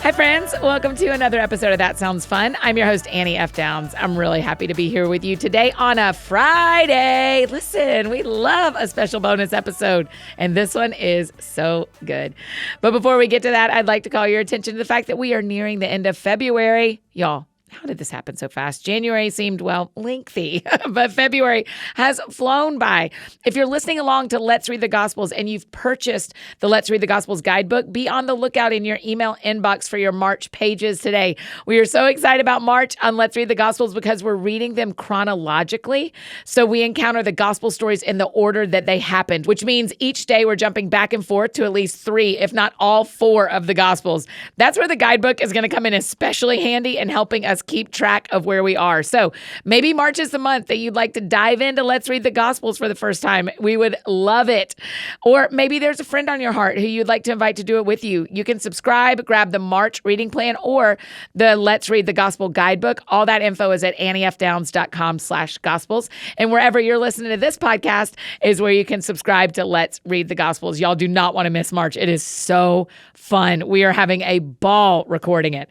Hi, friends. Welcome to another episode of That Sounds Fun. I'm your host, Annie F. Downs. I'm really happy to be here with you today on a Friday. Listen, we love a special bonus episode, and this one is so good. But before we get to that, I'd like to call your attention to the fact that we are nearing the end of February. Y'all, how did this happen so fast? January seemed, lengthy, but February has flown by. If you're listening along to Let's Read the Gospels and you've purchased the Let's Read the Gospels guidebook, be on the lookout in your email inbox for your March pages today. We are so excited about March on Let's Read the Gospels because we're reading them chronologically. So we encounter the gospel stories in the order that they happened, which means each day we're jumping back and forth to at least 3, if not all 4 of the gospels. That's where the guidebook is going to come in especially handy in helping us keep track of where we are. So maybe March is the month that you'd like to dive into Let's Read the Gospels for the first time. We would love it. Or maybe there's a friend on your heart who you'd like to invite to do it with you. You can subscribe, grab the March reading plan or the Let's Read the Gospel guidebook. All that info is at anniefdowns.com/gospels. And wherever you're listening to this podcast is where you can subscribe to Let's Read the Gospels. Y'all do not want to miss March. It is so fun. We are having a ball recording it.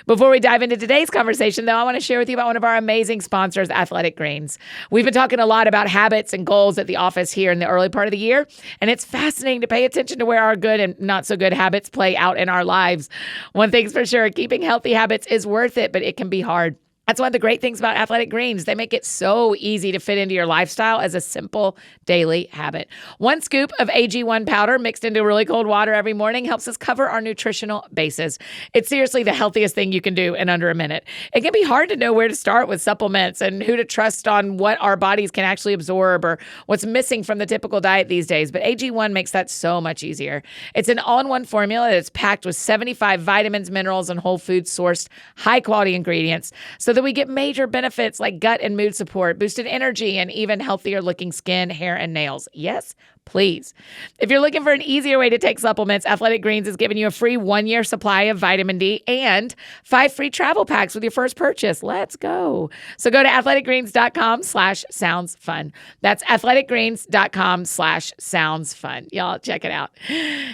Before we dive into today's conversation, though, I want to share with you about one of our amazing sponsors, Athletic Greens. We've been talking a lot about habits and goals at the office here in the early part of the year, and it's fascinating to pay attention to where our good and not so good habits play out in our lives. One thing's for sure, keeping healthy habits is worth it, but it can be hard. That's one of the great things about Athletic Greens. They make it so easy to fit into your lifestyle as a simple daily habit. 1 scoop of AG1 powder mixed into really cold water every morning helps us cover our nutritional bases. It's seriously the healthiest thing you can do in under a minute. It can be hard to know where to start with supplements and who to trust on what our bodies can actually absorb or what's missing from the typical diet these days. But AG1 makes that so much easier. It's an all-in-one formula that's packed with 75 vitamins, minerals, and whole food sourced high-quality ingredients so that we get major benefits like gut and mood support, boosted energy, and even healthier looking skin, hair, and nails. Yes, please. If you're looking for an easier way to take supplements, Athletic Greens is giving you a free 1-year supply of vitamin D and 5 free travel packs with your first purchase. Let's go. So go to athleticgreens.com/soundsfun. That's athleticgreens.com/soundsfun. Y'all check it out.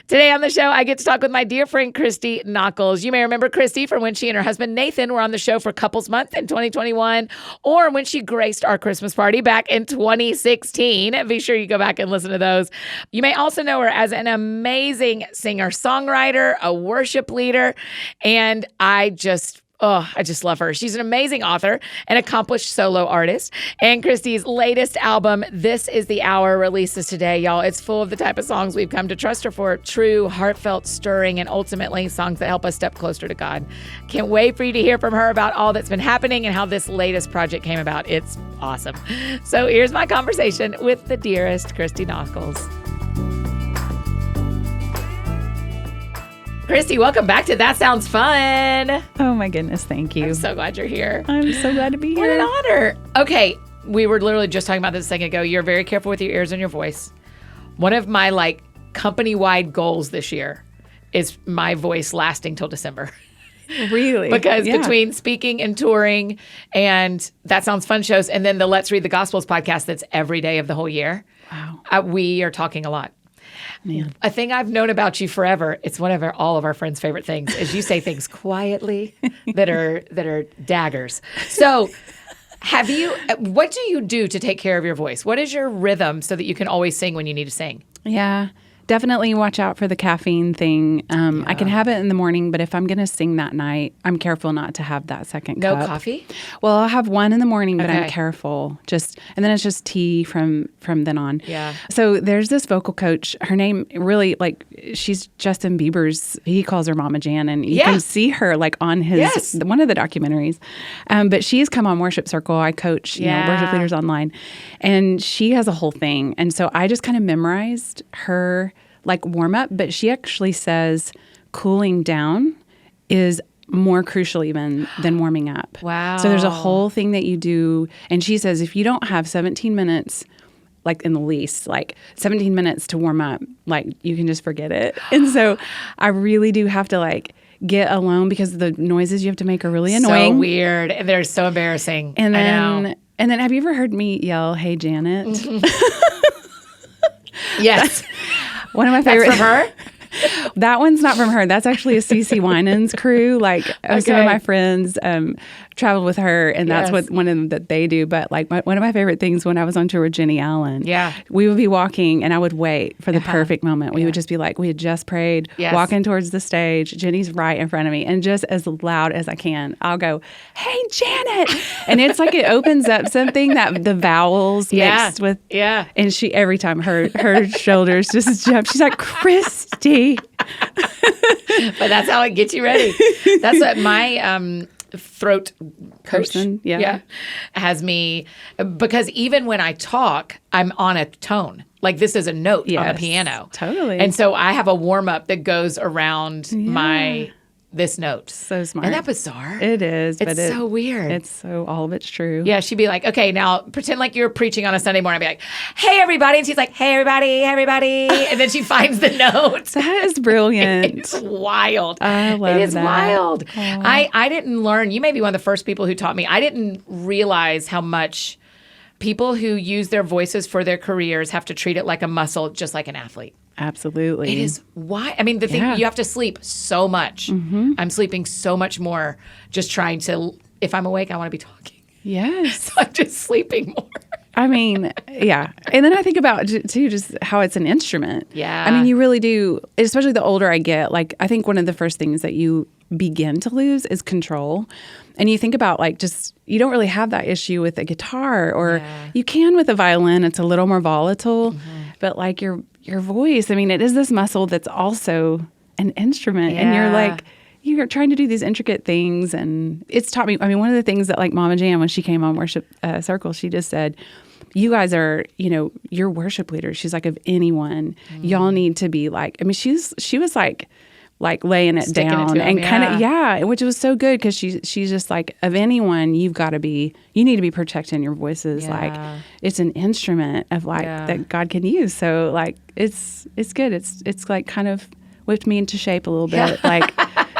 Today on the show, I get to talk with my dear friend, Christy Nockels. You may remember Christy from when she and her husband, Nathan, were on the show for Couples Month in 2021, or when she graced our Christmas party back in 2016. Be sure you go back and listen to those. You may also know her as an amazing singer-songwriter, a worship leader, and I just love her. She's an amazing author, an accomplished solo artist, and Christy's latest album, This Is the Hour, releases today, y'all. It's full of the type of songs we've come to trust her for, true, heartfelt, stirring, and ultimately songs that help us step closer to God. Can't wait for you to hear from her about all that's been happening and how this latest project came about. It's awesome. So here's my conversation with the dearest Christy Nockels. Christy, welcome back to That Sounds Fun. Oh my goodness, thank you. I'm so glad you're here. I'm so glad to be here. What an honor. Okay, we were literally just talking about this a second ago. You're very careful with your ears and your voice. One of my company-wide goals this year is my voice lasting till December. Really? Because between speaking and touring and That Sounds Fun shows and then the Let's Read the Gospels podcast that's every day of the whole year, wow, we are talking a lot. Man. A thing I've known about you forever, it's one of all of our friends' favorite things, is you say things quietly that are daggers. So what do you do to take care of your voice? What is your rhythm so that you can always sing when you need to sing? Yeah. Definitely watch out for the caffeine thing. I can have it in the morning, but if I'm going to sing that night, I'm careful not to have that second cup. No coffee? Well, I'll have one in the morning, but Okay. I'm careful. And then it's just tea from then on. Yeah. So there's this vocal coach. Her name really, she's Justin Bieber's, he calls her Mama Jan, and you can see her on his, one of the documentaries. But she's come on Worship Circle. I coach worship leaders online, and she has a whole thing. And so I just kind of memorized her warm up, but she actually says cooling down is more crucial even than warming up. Wow. So there's a whole thing that you do. And she says if you don't have 17 minutes, in the least, 17 minutes to warm up, you can just forget it. And so I really do have to get alone because the noises you have to make are really annoying. So weird. And they're so embarrassing. And then, I know. And then have you ever heard me yell, "Hey, Janet"? Yes. One of my favorite. That's from her? That one's not from her. That's actually a CeCe Winans crew. Like some of my friends traveled with her, and that's what one of them that they do. But like one of my favorite things when I was on tour with Jenny Allen, we would be walking, and I would wait for the perfect moment. We would just be like, we had just prayed, walking towards the stage. Jenny's right in front of me, and just as loud as I can, I'll go, "Hey, Janet!" And it's like it opens up something that the vowels mixed with, and she every time her shoulders just jump. She's like, "Christy." But that's how it gets you ready. That's what my throat coach has me, because even when I talk, I'm on a tone. Like this is a note on the piano. Totally. And so I have a warm up that goes around this note. So smart. Isn't that bizarre? It is. It's so weird. It's so all of it's true. Yeah, she'd be like, okay, now pretend like you're preaching on a Sunday morning. I'd be like, hey, everybody. And she's like, hey, everybody, everybody. And then she finds the notes. That is brilliant. It's wild. I love It is that. wild. Aww. I didn't learn. You may be one of the first people who taught me. I didn't realize how much people who use their voices for their careers have to treat it like a muscle, just like an athlete. Absolutely. It is why. I mean, the thing, you have to sleep so much. Mm-hmm. I'm sleeping so much more just trying to, if I'm awake, I want to be talking. Yes. So I'm just sleeping more. I mean, yeah. And then I think about, too, just how it's an instrument. Yeah. I mean, you really do, especially the older I get, like, I think one of the first things that you begin to lose is control. And you think about, like, just, you don't really have that issue with a guitar, or you can with a violin. It's a little more volatile. Mm-hmm. But, like, your voice, I mean, it is this muscle that's also an instrument. And you're like, you're trying to do these intricate things. And it's taught me, I mean, one of the things that like Mama Jan, when she came on Worship Circle, she just said, you guys are, you're worship leaders. She's like, of anyone, y'all need to be like, I mean, she was like laying it Sticking down it to him, and kind of, which was so good, because she's just like, of anyone, you need to be protecting your voices. Like it's an instrument of that God can use. So like, it's good. It's like kind of whipped me into shape a little bit. Like,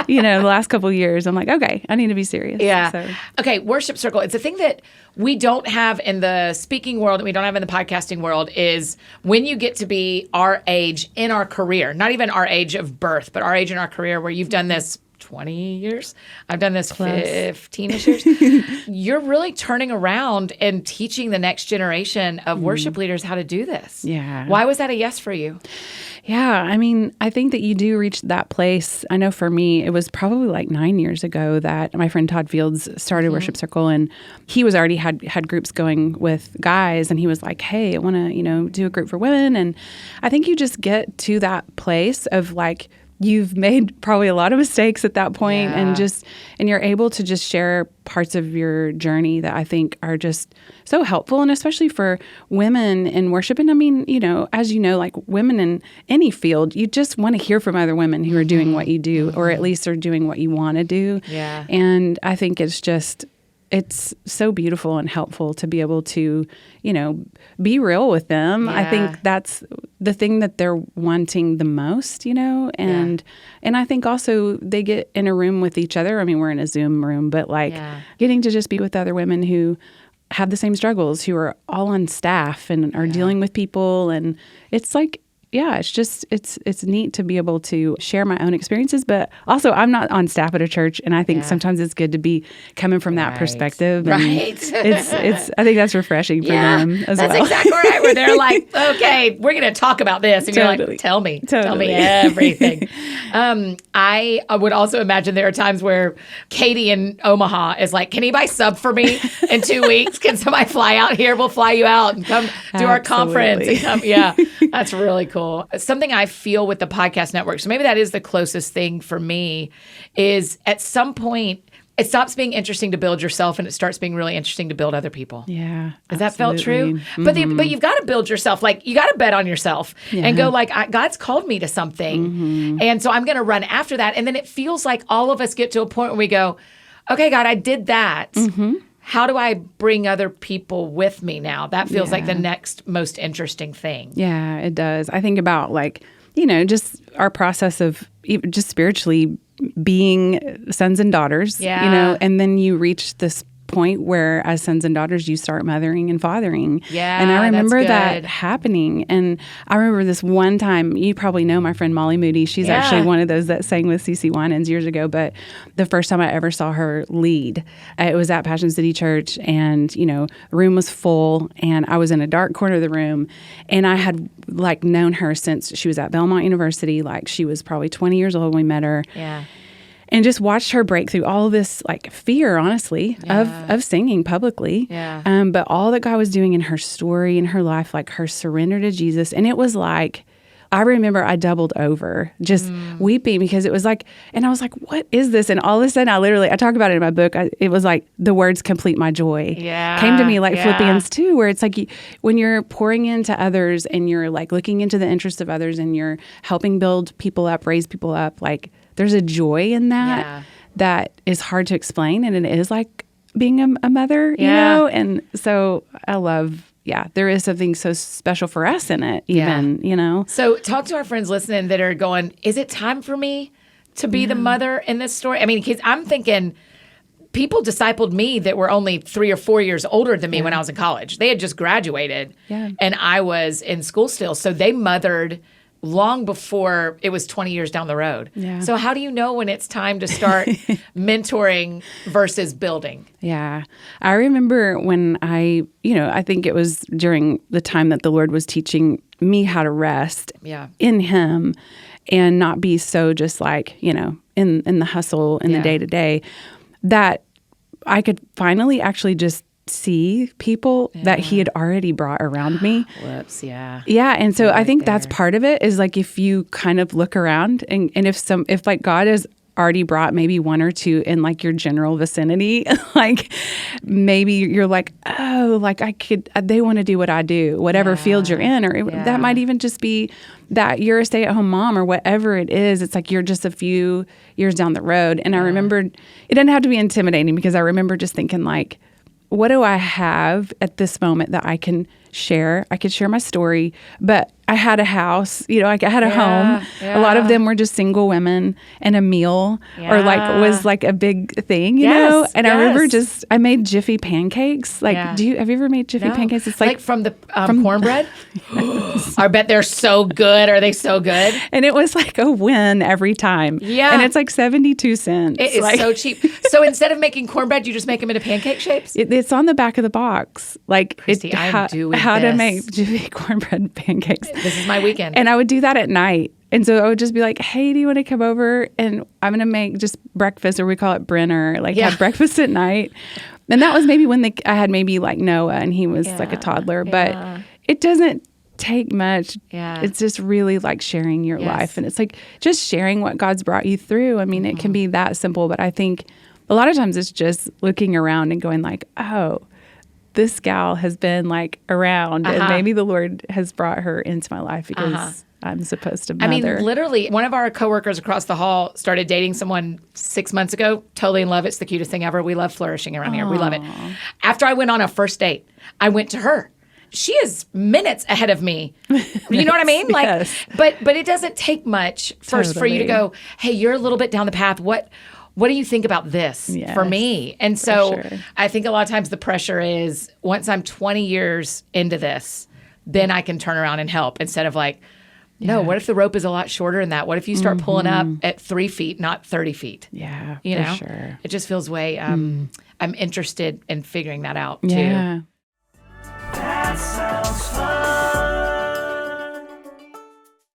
the last couple of years, I'm like, okay, I need to be serious. Yeah. So. Okay, Worship Circle. It's a thing that we don't have in the speaking world, and we don't have in the podcasting world, is when you get to be our age in our career, not even our age of birth, but our age in our career, where you've done this 20 years. I've done this 15-ish years. You're really turning around and teaching the next generation of worship leaders how to do this. Yeah. Why was that a yes for you? Yeah, I mean, I think that you do reach that place. I know for me, it was probably like 9 years ago that my friend Todd Fields started Worship Circle, and he was already had groups going with guys, and he was like, hey, I want to, do a group for women. And I think you just get to that place of like, you've made probably a lot of mistakes at that point, and you're able to just share parts of your journey that I think are just so helpful, and especially for women in worship. And I mean, as you know, like women in any field, you just want to hear from other women who are doing what you do, or at least are doing what you want to do. Yeah. And I think it's so beautiful and helpful to be able to, be real with them. Yeah. I think that's the thing that they're wanting the most, and I think also they get in a room with each other. I mean, we're in a Zoom room, but getting to just be with other women who have the same struggles, who are all on staff and are dealing with people. And it's like, it's just, it's neat to be able to share my own experiences, but also I'm not on staff at a church, and I think sometimes it's good to be coming from that perspective. And it's I think that's refreshing for them as well. That's exactly right, where they're like, okay, we're going to talk about this. And you're like, tell me everything. I would also imagine there are times where Katie in Omaha is like, can anybody sub for me in 2 weeks? Can somebody fly out here? We'll fly you out and come do our conference. And come. Yeah, that's really cool. Something I feel with the podcast network, so maybe that is the closest thing for me, is at some point it stops being interesting to build yourself and it starts being really interesting to build other people. Yeah. Has that felt true? Mm-hmm. But you've got to build yourself. Like, you got to bet on yourself and go like, God's called me to something. And so I'm going to run after that. And then it feels like all of us get to a point where we go, okay, God, I did that. How do I bring other people with me now? That feels like the next most interesting thing. Yeah, it does. I think about like, just our process of just spiritually being sons and daughters, and then you reach this point where as sons and daughters, you start mothering and fathering. Yeah, and I remember that's good. that happening. And I remember this one time, you probably know my friend Molly Moody. She's actually one of those that sang with CeCe Winans years ago. But the first time I ever saw her lead, it was at Passion City Church, and the room was full, and I was in a dark corner of the room, and I had like known her since she was at Belmont University. Like, she was probably 20 years old when we met her. Yeah. And just watched her break through all of this like fear, honestly, of singing publicly. Yeah. But all that God was doing in her story, in her life, like her surrender to Jesus. And it was like, I remember I doubled over just weeping, because it was like, and I was like, what is this? And all of a sudden I talk about it in my book. It was like the words complete my joy came to me, like Philippians 2, where it's like when you're pouring into others and you're like looking into the interests of others and you're helping build people up, raise people up, like there's a joy in that that is hard to explain. And it is like being a mother, you know? And so I love, there is something so special for us in it, even, So talk to our friends listening that are going, is it time for me to be the mother in this story? I mean, because I'm thinking people discipled me that were only 3 or 4 years older than me when I was in college. They had just graduated and I was in school still. So they mothered long before it was 20 years down the road. Yeah. So how do you know when it's time to start mentoring versus building? Yeah. I remember when I think it was during the time that the Lord was teaching me how to rest in Him and not be so just like, in the hustle in the day-to-day, that I could finally actually just see people that He had already brought around me. Whoops, yeah. Yeah, and so I think that's part of it, is like if you kind of look around and if like God has already brought maybe one or two in like your general vicinity, like maybe you're like, oh, like they want to do what I do, whatever field you're in, or that might even just be that you're a stay-at-home mom or whatever it is. It's like you're just a few years down the road. And I remember, it didn't have to be intimidating, because I remember just thinking like, what do I have at this moment that I can share? I could share my story, but I had a house, I had a home. A lot of them were just single women, and a meal or like was like a big thing, you know? And I remember I made Jiffy pancakes. Like, have you ever made Jiffy pancakes? It's like from the cornbread? I bet they're so good. Are they so good? And it was like a win every time. Yeah. And it's like 72 cents. It is so cheap. So instead of making cornbread, you just make them into pancake shapes? It's on the back of the box. Like, Christy, I'm doing how to make Jiffy cornbread pancakes. This is my weekend. And I would do that at night. And so I would just be like, hey, do you want to come over? And I'm going to make just breakfast, or we call it Brenner, like have breakfast at night. And that was maybe when I had maybe like Noah, and he was like a toddler. But it doesn't take much. Yeah. It's just really like sharing your life. And it's like just sharing what God's brought you through. I mean, it can be that simple. But I think a lot of times it's just looking around and going like, oh, this gal has been like around, and maybe the Lord has brought her into my life because I'm supposed to mother. I mean, literally, one of our coworkers across the hall started dating someone 6 months ago. Totally in love. It's the cutest thing ever. We love flourishing around here. We love it. After I went on a first date, I went to her. She is minutes ahead of me. You know what I mean? Like, but it doesn't take much for you to go, hey, you're a little bit down the path. What do you think about this for me? And so I think a lot of times the pressure is, once I'm 20 years into this, then I can turn around and help, instead of like, no, what if the rope is a lot shorter than that? What if you start pulling up at 3 feet, not 30 feet? Yeah, you know? Sure. It just feels way, I'm interested in figuring that out too. Yeah. That sounds fun.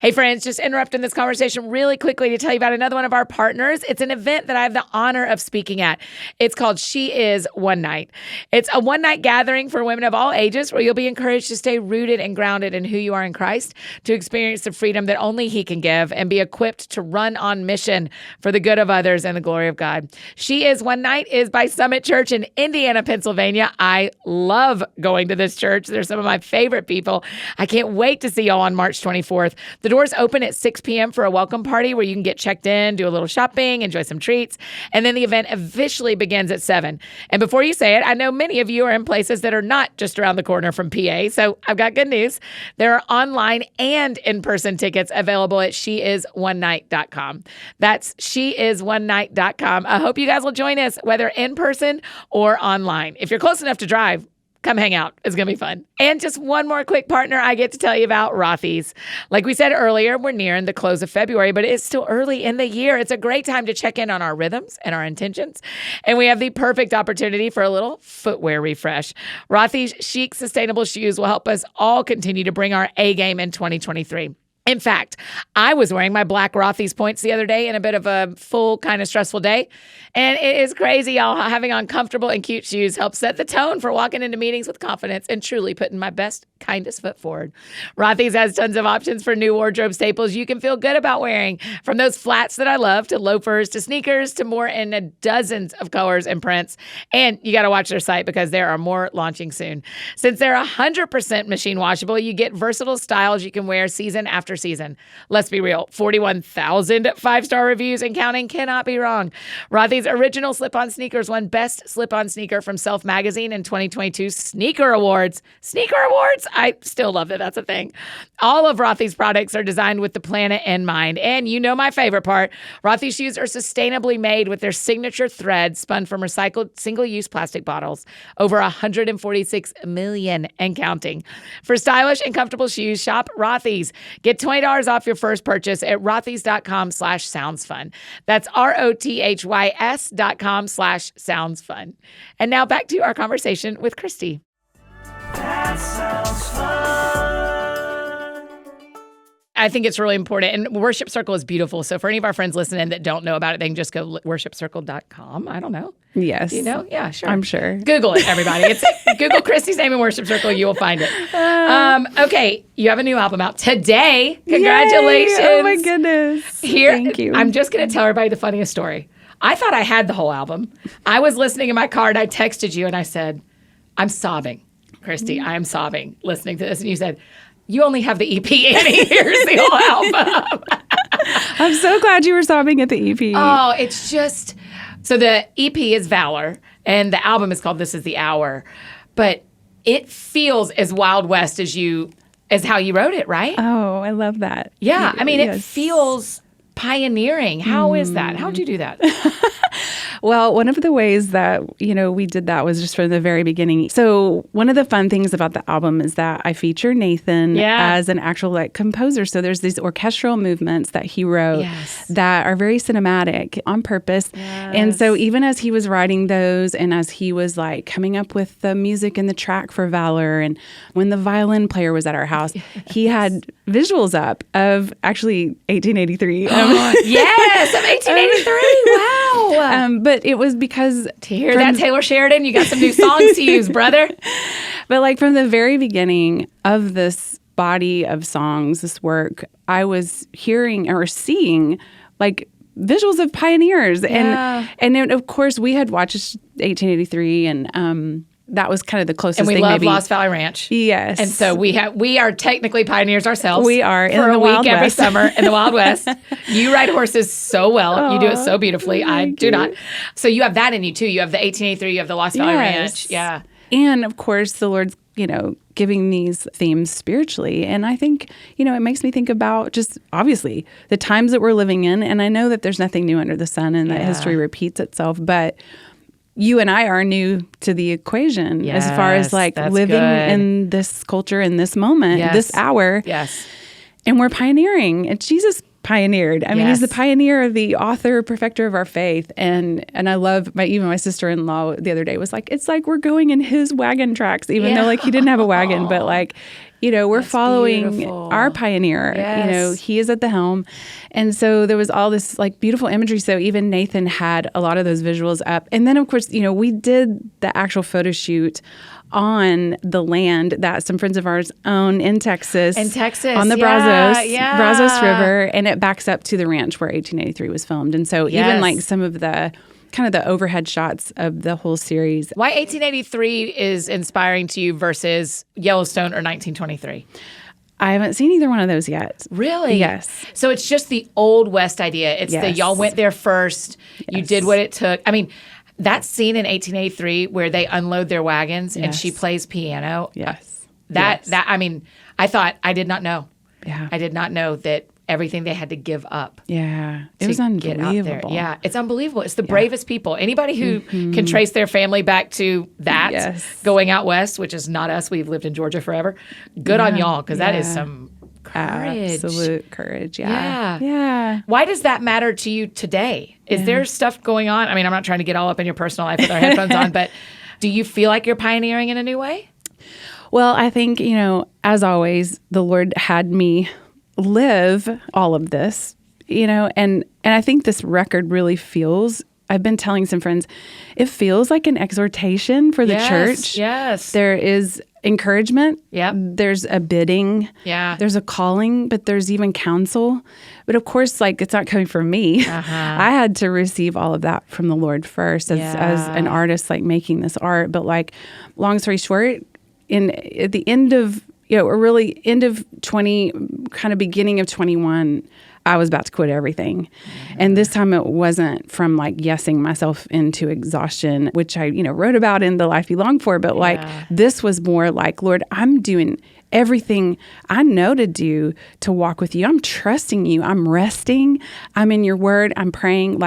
Hey friends, just interrupting this conversation really quickly to tell you about another one of our partners. It's an event that I have the honor of speaking at. It's called She Is One Night. It's a one-night gathering for women of all ages where you'll be encouraged to stay rooted and grounded in who you are in Christ, to experience the freedom that only He can give, and be equipped to run on mission for the good of others and the glory of God. She Is One Night is by Summit Church in Indiana, Pennsylvania. I love going to this church. They're some of my favorite people. I can't wait to see y'all on March 24th. The doors open at 6 p.m. for a welcome party where you can get checked in, do a little shopping, enjoy some treats. And then the event officially begins at 7. And before you say it, I know many of you are in places that are not just around the corner from PA. So I've got good news. There are online and in-person tickets available at sheisonenight.com. That's sheisonenight.com. I hope you guys will join us, whether in person or online. If you're close enough to drive, come hang out. It's going to be fun. And just one more quick partner I get to tell you about, Rothy's. Like we said earlier, we're nearing the close of February, but it's still early in the year. It's a great time to check in on our rhythms and our intentions. And we have the perfect opportunity for a little footwear refresh. Rothy's chic, sustainable shoes will help us all continue to bring our A game in 2023. In fact, I was wearing my black Rothy's points the other day in a bit of a full kind of stressful day. And it is crazy, y'all, how having on comfortable and cute shoes helps set the tone for walking into meetings with confidence and truly putting my best, kindest foot forward. Rothy's has tons of options for new wardrobe staples you can feel good about wearing, from those flats that I love to loafers to sneakers to more in dozens of colors and prints. And you got to watch their site because there are more launching soon. Since they're 100% machine washable, you get versatile styles you can wear season after season. Let's be real, 41,000 five-star reviews and counting cannot be wrong. Rothy's original slip-on sneakers won Best Slip-On Sneaker from Self Magazine in 2022 Sneaker Awards. Sneaker Awards? I still love that that's a thing. All of Rothy's products are designed with the planet in mind. And you know my favorite part, Rothy's shoes are sustainably made with their signature threads spun from recycled single-use plastic bottles. Over 146 million and counting. For stylish and comfortable shoes, shop Rothy's. Get $20 off your first purchase at rothys.com/soundsfun. That's ROTHYS.com/soundsfun. And now back to our conversation with Christy. That sounds fun. I think it's really important. And Worship Circle is beautiful. So for any of our friends listening that don't know about it, they can just go worshipcircle.com. I don't know. Yes. Do you know? Yeah, sure. I'm sure. Google it, everybody. It's Google Christy's name in Worship Circle. You will find it. Okay. You have a new album out today. Congratulations. Yay! Oh, my goodness. Thank you. I'm just going to tell everybody the funniest story. I thought I had the whole album. I was listening in my car and I texted you and I said, I'm sobbing, Christy. I am sobbing listening to this. And you said, you only have the EP, Annie. Here's the whole album. I'm so glad you were sobbing at the EP. Oh, it's just... So the EP is Valor, and the album is called This Is the Hour. But it feels as Wild West as how you wrote it, right? Oh, I love that. Yeah. I mean, Yes. it feels pioneering. How is that? How'd you do that? Well, one of the ways that, we did that was just from the very beginning. So one of the fun things about the album is that I feature Nathan as an actual composer. So there's these orchestral movements that he wrote that are very cinematic on purpose. Yes. And so even as he was writing those and as he was coming up with the music and the track for Valor, and when the violin player was at our house, he had visuals up of actually 1883. Yes, of 1883. Wow. But it was because... To hear that, Taylor Sheridan, you got some new songs to use, brother. But from the very beginning of this body of songs, this work, I was hearing or seeing visuals of pioneers. Yeah. And then, of course, we had watched 1883 and... that was kind of the closest thing. And we thing, love maybe. Lost Valley Ranch. Yes. And so we are technically pioneers ourselves. We are. For a week Wild every West. summer in the Wild West. You ride horses so well. You do it so beautifully. I do not. So you have that in you too. You have the 1883, you have the Lost Valley Ranch. Yeah. And of course, the Lord's, giving these themes spiritually. And I think, it makes me think about just obviously the times that we're living in. And I know that there's nothing new under the sun and that history repeats itself. But you and I are new to the equation as far as living in this culture, in this moment, this hour. Yes. And we're pioneering. And Jesus pioneered. I mean, he's the pioneer, the author, perfecter of our faith. And I love even my sister-in-law the other day was like, it's like we're going in his wagon tracks, even though he didn't have a wagon, but we're That's following beautiful. our pioneer. Yes. He is at the helm. And so there was all this beautiful imagery. So even Nathan had a lot of those visuals up. And then of course, we did the actual photo shoot on the land that some friends of ours own in Texas. In Texas. On the Yeah. Brazos River. And it backs up to the ranch where 1883 was filmed. And so even some of the kind of the overhead shots of the whole series. Why 1883 is inspiring to you versus Yellowstone or 1923? I haven't seen either one of those yet. Really? Yes. So it's just the old West idea. It's the Yes. y'all went there first. You Yes. did what it took. I mean, that scene in 1883 where they unload their wagons and Yes. she plays piano. Yes. That I mean, I did not know. Yeah. I did not know that everything they had to give up. Yeah. It to was get out there. unbelievable. Yeah, it's unbelievable. It's the bravest people. Anybody who can trace their family back to that, Yes. going out west, which is not us. We've lived in Georgia forever. Good on y'all, because that is Yeah. some courage. Absolute courage. Yeah. Yeah. Yeah. Why does that matter to you today? Is there stuff going on? I mean, I'm not trying to get all up in your personal life with our headphones on, but do you feel like you're pioneering in a new way? Well, I think, as always, the Lord had me live all of this, and I think this record really feels, I've been telling some friends, it feels like an exhortation for the church. Yes. There is encouragement. Yep. There's a bidding. Yeah. There's a calling, but there's even counsel. But of course, it's not coming from me. I had to receive all of that from the Lord first as an artist, making this art. But long story short, at the end of, really end of 20, kind of beginning of 21, I was about to quit everything. And this time it wasn't from yesing myself into exhaustion, which I, wrote about in The Life You Long For. But this was more Lord, I'm doing everything I know to do to walk with you. I'm trusting you. I'm resting. I'm in your word. I'm praying.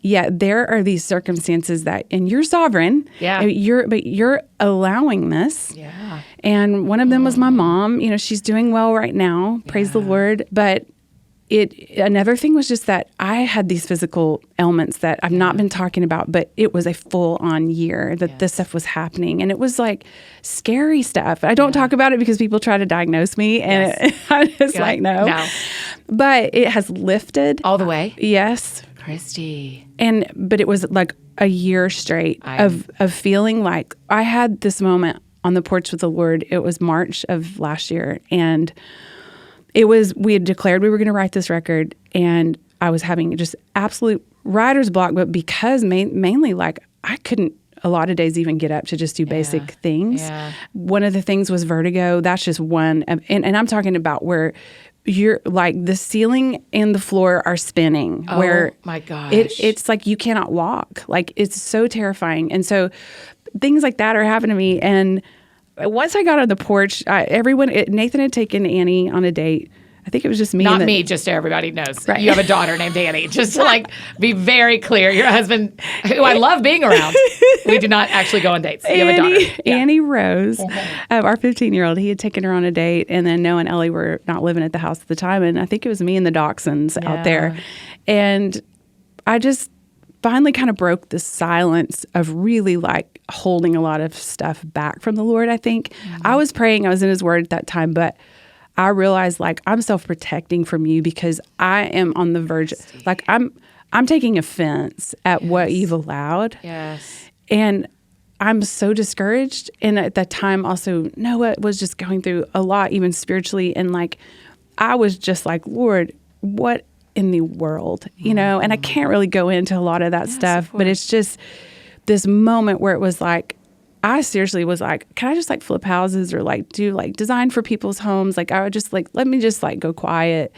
There are these circumstances and you're sovereign. Yeah. But you're allowing this. Yeah. And one of them was my mom. She's doing well right now. Praise the Lord. But another thing was just that I had these physical ailments that I've not been talking about, but it was a full-on year that this stuff was happening. And it was scary stuff. I don't talk about it because people try to diagnose me. And I'm just no. But it has lifted. All the way? Yes. Christy. But it was a year straight of feeling I had this moment on the porch with the Lord. It was March of last year. And we had declared we were going to write this record, and I was having just absolute writer's block, but because mainly I couldn't a lot of days even get up to just do basic things. Yeah. One of the things was vertigo. That's just one. And I'm talking about where you're the ceiling and the floor are spinning. Oh, where my gosh. It's you cannot walk. It's so terrifying. And so things like that are happening to me. And once I got on the porch, Nathan had taken Annie on a date. I think it was just me. Not me, just so everybody knows. Right. You have a daughter named Annie. Just to be very clear. Your husband, who I love being around, we do not actually go on dates. You have a daughter. Yeah. Annie Rose, our 15-year-old, he had taken her on a date, and then Noah and Ellie were not living at the house at the time, and I think it was me and the dachshunds out there. And I just finally kind of broke the silence of really holding a lot of stuff back from the Lord, I think. I was praying, I was in his word at that time, but I realized I'm self-protecting from you because I am on the verge. I'm taking offense at what you've allowed. Yes. And I'm so discouraged. And at that time also, Noah was just going through a lot, even spiritually. And I was just Lord, what in the world, and I can't really go into a lot of that stuff, but it's just this moment where it was I seriously was can I just flip houses or do design for people's homes? I would just let me just go quiet.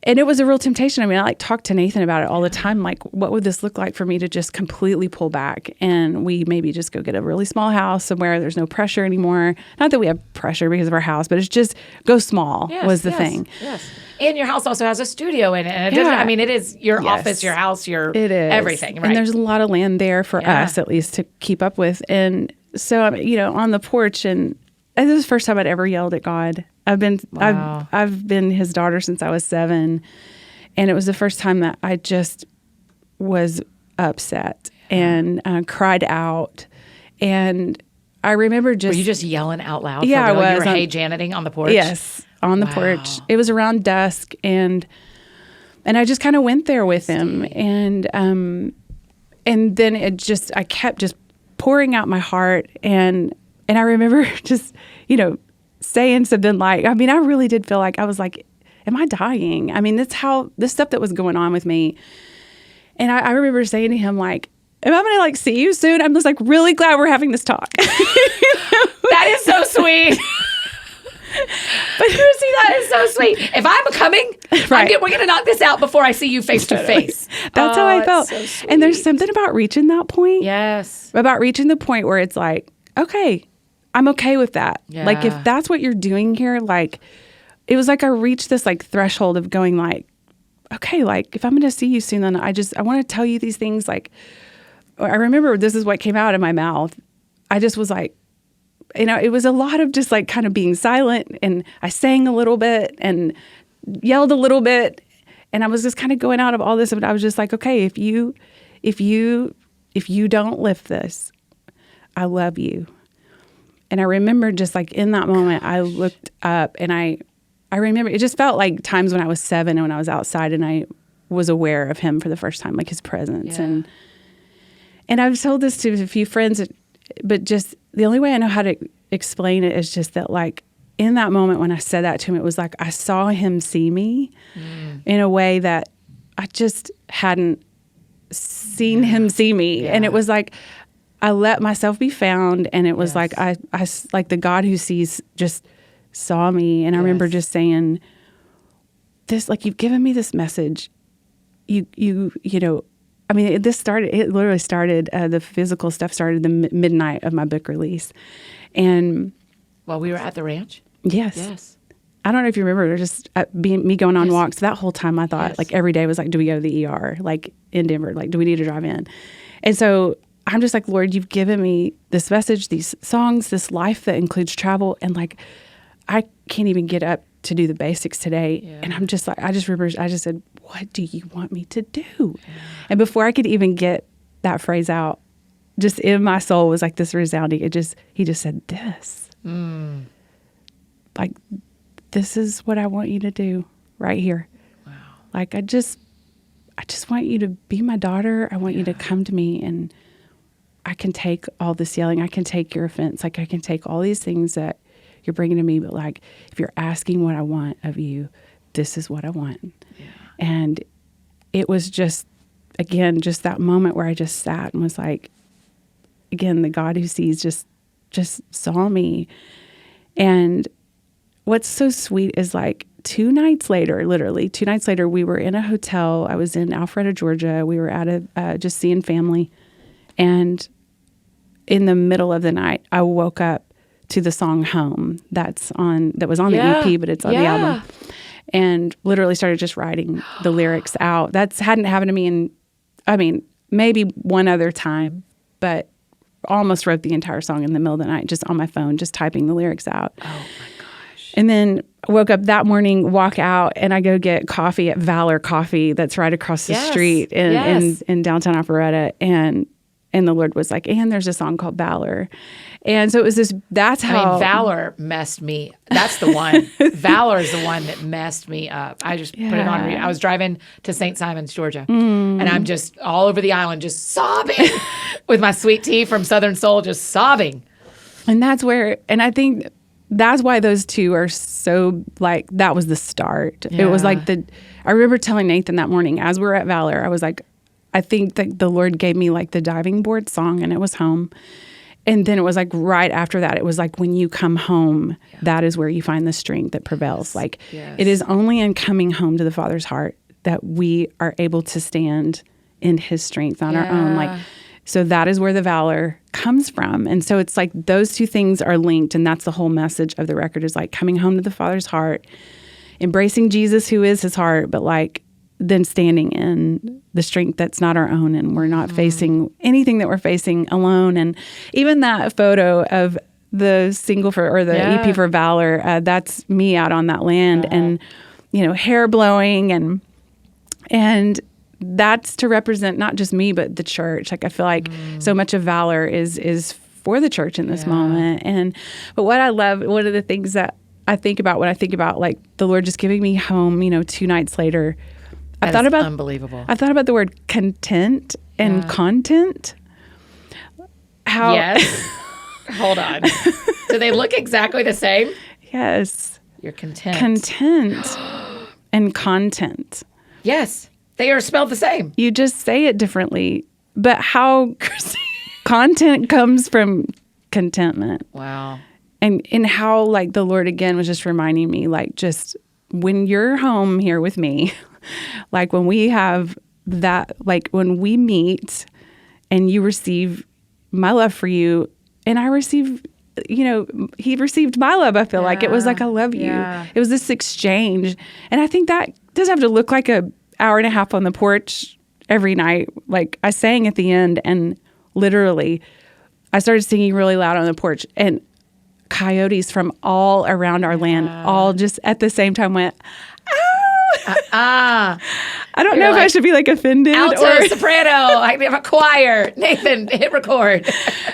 And it was a real temptation. I mean, I talk to Nathan about it all the time. What would this look like for me to just completely pull back and we maybe just go get a really small house somewhere there's no pressure anymore. Not that we have pressure because of our house, but it's just go small was the thing. Yes. And your house also has a studio in it. And it doesn't, I mean, it is your office, your house, it is everything. Right? And there's a lot of land there for us, at least, to keep up with. And so, on the porch, and this is the first time I'd ever yelled at God. I've been his daughter since I was 7, and it was the first time that I just was upset and cried out. And I remember Were you just yelling out loud? Yeah, I was. You were Janiting on the porch? Yes, on the porch. It was around dusk, and I just kind of went there with him, and then I kept just pouring out my heart, and I remember just saying something I really did feel I was am I dying? I mean, that's how this stuff that was going on with me. And I remember saying to him, am I going to see you soon? I'm just really glad we're having this talk. That is so sweet. But Christy, that is so sweet. If I'm coming, Right. we're going to knock this out before I see you face to face. That's how I felt. So sweet. And there's something about reaching that point. Yes. About reaching the point where it's like, okay, I'm okay with that. Yeah. Like if that's what you're doing here, like it was like I reached this like threshold of going like, okay, like if I'm going to see you soon, then I want to tell you these things. Like I remember this is what came out of my mouth. I just was like, it was a lot of just like kind of being silent, and I sang a little bit and yelled a little bit, and I was just kind of going out of all this. But I was just like, okay, if you don't lift this, I love you. And I remember just like in that moment, I looked up and I remember it just felt like times when I was 7 and when I was outside and I was aware of him for the first time, like his presence. Yeah. And I've told this to a few friends, but just the only way I know how to explain it is just that like in that moment when I said that to him, it was like I saw him see me in a way that I just hadn't seen him see me. Yeah. And it was like I let myself be found, and it was like I like the God who sees just saw me. And I remember just saying this, like, you've given me this message. You know, I mean, it literally started, the physical stuff started the midnight of my book release. And While we were at the ranch? yes. I don't know if you remember, just me going on walks. That whole time I thought, like, every day was like, do we go to the ER? Like, in Denver, like, do we need to drive in? And so I'm just like, Lord, you've given me this message, these songs, this life that includes travel. And like, I can't even get up to do the basics today. Yeah. And I'm just like, I just said, what do you want me to do? Yeah. And before I could even get that phrase out, just in my soul was like this resounding, he just said this. Like, this is what I want you to do right here. Wow. Like, I just want you to be my daughter. I want you to come to me, and I can take all this yelling. I can take your offense. Like, I can take all these things that you're bringing to me. But like, if you're asking what I want of you, this is what I want. Yeah. And it was just, again, just that moment where I just sat and was like, again, the God who sees just saw me. And what's so sweet is like 2 nights later, literally 2 nights later, we were in a hotel. I was in Alpharetta, Georgia. We were at just seeing family. And in the middle of the night, I woke up to the song Home that was on the EP, but it's on the album. And literally started just writing the lyrics out. That's hadn't happened to me maybe one other time, but almost wrote the entire song in the middle of the night, just on my phone, just typing the lyrics out. Oh my gosh. And then woke up that morning, walk out, and I go get coffee at Valor Coffee that's right across the street in downtown Alpharetta. And the Lord was like, and there's a song called Valor. And so it was this, that's how. Valor messed me. That's the one. Valor is the one that messed me up. I just put it on. I was driving to St. Simons, Georgia, and I'm just all over the island, just sobbing with my sweet tea from Southern Soul, just sobbing. And that's where, and I think that's why those two are so, like, that was the start. Yeah. It was like I remember telling Nathan that morning as we were at Valor, I was like, I think that the Lord gave me like the diving board song, and it was Home. And then it was like right after that, it was like, when you come home, that is where you find the strength that prevails. Like, it is only in coming home to the Father's heart that we are able to stand in his strength on our own. Like, so that is where the valor comes from. And so it's like those two things are linked. And that's the whole message of the record, is like coming home to the Father's heart, embracing Jesus, who is his heart, but like then standing in the strength that's not our own, and we're not facing anything that we're facing alone. And even that photo of the single or the EP for Valor, that's me out on that land, and hair blowing, and that's to represent not just me but the church. Like, I feel like so much of Valor is for the church in this moment. But what I love, one of the things that I think about when I think about like the Lord just giving me home, 2 nights later, I thought about unbelievable. I thought about the word content and content. How? Yes. Hold on. Do they look exactly the same? Yes. You're content. Content and content. Yes. They are spelled the same. You just say it differently. But how content comes from contentment. Wow. And how like the Lord again was just reminding me, like, just when you're home here with me, like when we have that, like when we meet and you receive my love for you and I receive, he received my love. I feel like it was like, I love you. Yeah. It was this exchange. And I think that doesn't have to look like an hour and a half on the porch every night. Like I sang at the end and literally I started singing really loud on the porch and coyotes from all around our land all just at the same time went, I don't know if I should be like offended alto, or soprano. I have a choir. Nathan, hit record.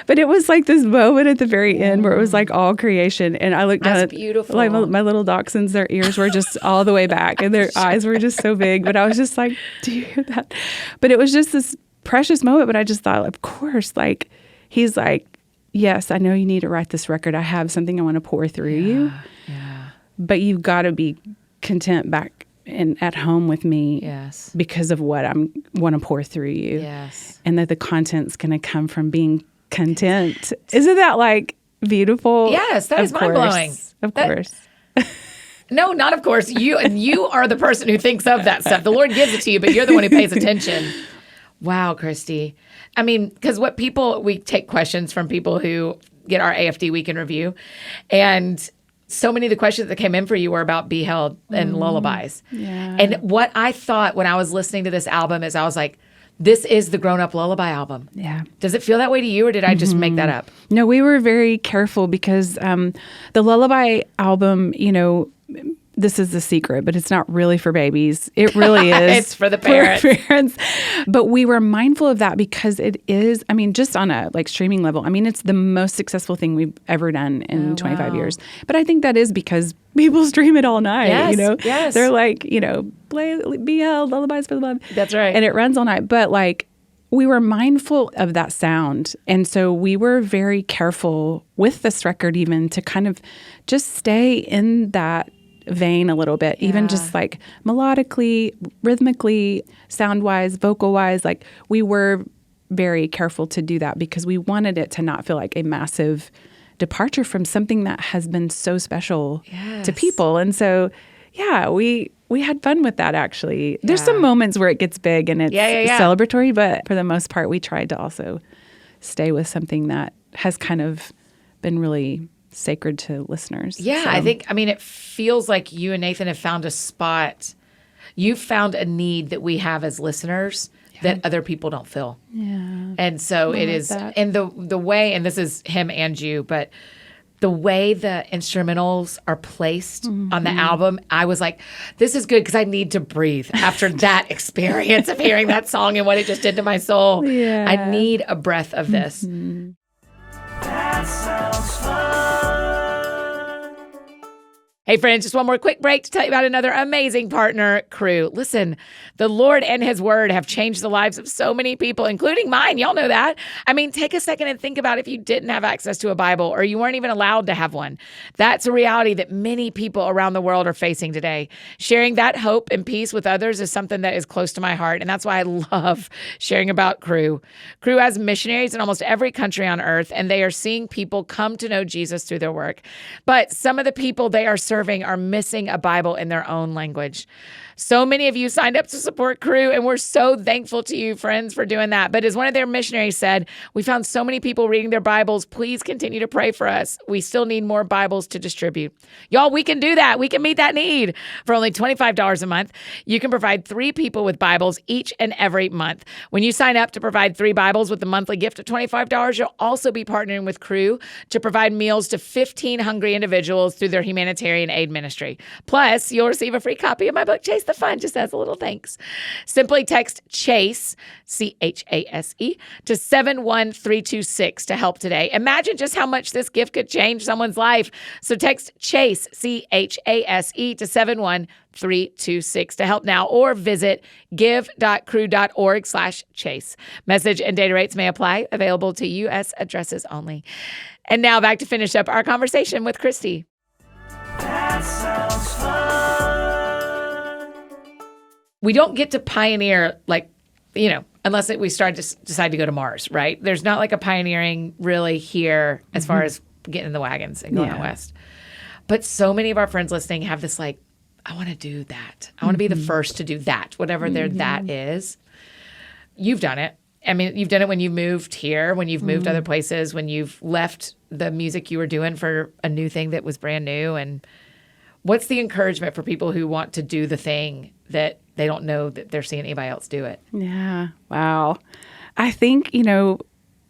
But it was like this moment at the very end where it was like all creation, and I looked down at beautiful. Like my little dachshunds, their ears were just all the way back, and their eyes were just so big. But I was just like, "Do you hear that?" But it was just this precious moment. But I just thought, of course, like he's like, "Yes, I know you need to write this record. I have something I want to pour through you, but you've got to be content back and at home with me, because of what I want to pour through you, and that the content's going to come from being content." Isn't that like beautiful? Yes, that is mind-blowing. Of course. No, not of course. You are the person who thinks of that stuff. The Lord gives it to you, but you're the one who pays attention. Wow, Christy. I mean, because we take questions from people who get our AFD Week in Review, and so many of the questions that came in for you were about Be Held and lullabies. Yeah. And what I thought when I was listening to this album is I was like, this is the grown-up lullaby album. Yeah. Does it feel that way to you, or did I just make that up? No, we were very careful because the lullaby album, this is the secret, but it's not really for babies. It really is. It's for the parents. But we were mindful of that because it is, just on a like streaming level, it's the most successful thing we've ever done in 25 years. But I think that is because people stream it all night, Yes. They're like, play Be Held, lullabies for the love. That's right. And it runs all night. But like, we were mindful of that sound. And so we were very careful with this record even to kind of just stay in that vein a little bit, even just like melodically, rhythmically, sound-wise, vocal-wise. Like we were very careful to do that because we wanted it to not feel like a massive departure from something that has been so special to people. And so, we had fun with that, actually. There's some moments where it gets big and it's celebratory, but for the most part, we tried to also stay with something that has kind of been really sacred to listeners. Yeah, So. it feels like you and Nathan have found a spot. You've found a need that we have as listeners that other people don't fill. Yeah. And so it is, that. and the way, and this is him and you, but the way the instrumentals are placed on the album, I was like, this is good because I need to breathe after that experience of hearing that song and what it just did to my soul. Yeah. I need a breath of this. That sounds fun. Hey friends, just one more quick break to tell you about another amazing partner, Crew. Listen, the Lord and His Word have changed the lives of so many people, including mine. Y'all know that. Take a second and think about if you didn't have access to a Bible or you weren't even allowed to have one. That's a reality that many people around the world are facing today. Sharing that hope and peace with others is something that is close to my heart, and that's why I love sharing about Crew. Crew has missionaries in almost every country on earth, and they are seeing people come to know Jesus through their work. But some of the people they are serving are missing a Bible in their own language. So many of you signed up to support Crew, and we're so thankful to you, friends, for doing that. But as one of their missionaries said, we found so many people reading their Bibles. Please continue to pray for us. We still need more Bibles to distribute. Y'all, we can do that. We can meet that need. For only $25 a month, you can provide 3 people with Bibles each and every month. When you sign up to provide 3 Bibles with a monthly gift of $25, you'll also be partnering with Crew to provide meals to 15 hungry individuals through their humanitarian aid ministry. Plus, you'll receive a free copy of my book, Chase the Fun, just as a little thanks. Simply text CHASE, C-H-A-S-E, to 71326 to help today. Imagine just how much this gift could change someone's life. So text CHASE, C-H-A-S-E, to 71326 to help now, or visit give.crew.org/chase. Message and data rates may apply. Available to U.S. addresses only. And now back to finish up our conversation with Christy. That sounds fun. We don't get to pioneer, unless we decide to go to Mars, right? There's not like a pioneering really here as far as getting in the wagons and going out west. But so many of our friends listening have this like, I want to do that. I want to be the first to do that, whatever their that is. You've done it. I mean, you've done it when you moved here, when you've moved other places, when you've left the music you were doing for a new thing that was brand new. And what's the encouragement for people who want to do the thing that they don't know that they're seeing anybody else do it? Yeah. Wow. I think,